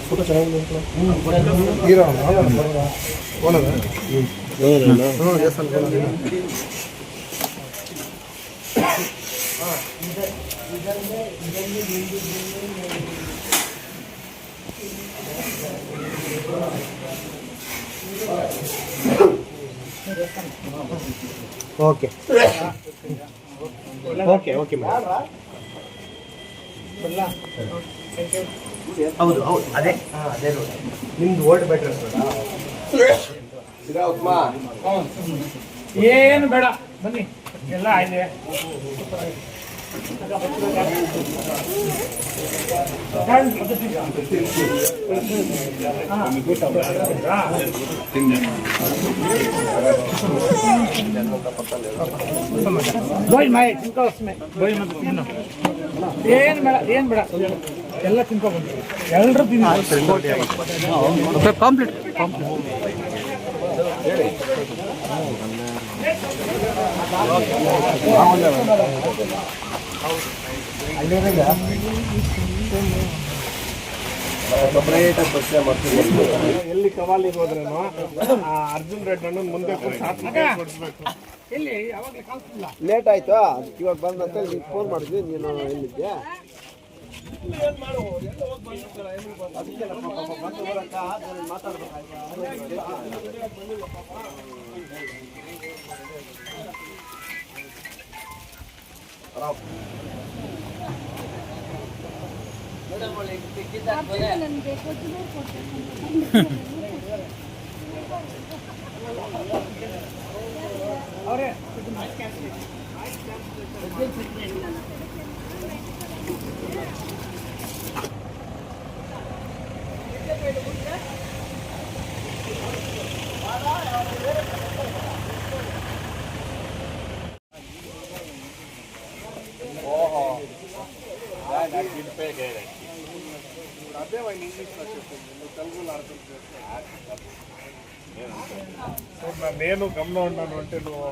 photo ಚೆನ್ನಾಗಿ okay okay okay madam ಹೌದು ಹೌದು ಅದೇ ಅದೇ ನೋಡಿ ನಿಮ್ದು ಓಲ್ಡ್ ಬೆಟರ್ ಏನು ಬೇಡ ಬನ್ನಿ ಎಲ್ಲ ಆಯ್ತು ಏನು ಬೇಡ ಏನು ಬೇಡ ಎಲ್ಲ ತಿನ್ಕೊಂಡು ಎಲ್ಲರೂ ಕಾಂಪ್ಲೀಟ್ ಎಲ್ಲಿ ಕವಾಲಿಗೆ ಹೋದ್ರೇನು ಅರ್ಜುನ್ ರೆಡ್ಡಿ ಅಣ್ಣ ಮುಂದೆ ಎಲ್ಲಿ ಯಾವಾಗಲೂ ಕಾಣಿಸ್ತಿಲ್ಲ ಲೇಟ್ ಆಯ್ತು ಇವಾಗ ಬಂದಂತ ನೀನು ಫೋನ್ ಮಾಡಿದ್ವಿ ನೀನು ಎಲ್ಲಿದ್ದೆ ಅವರೇ అదే వాళ్ళు ఇంగ్లీష్ తెలుగులో నేను గమనం ఉన్నాను అంటే నువ్వు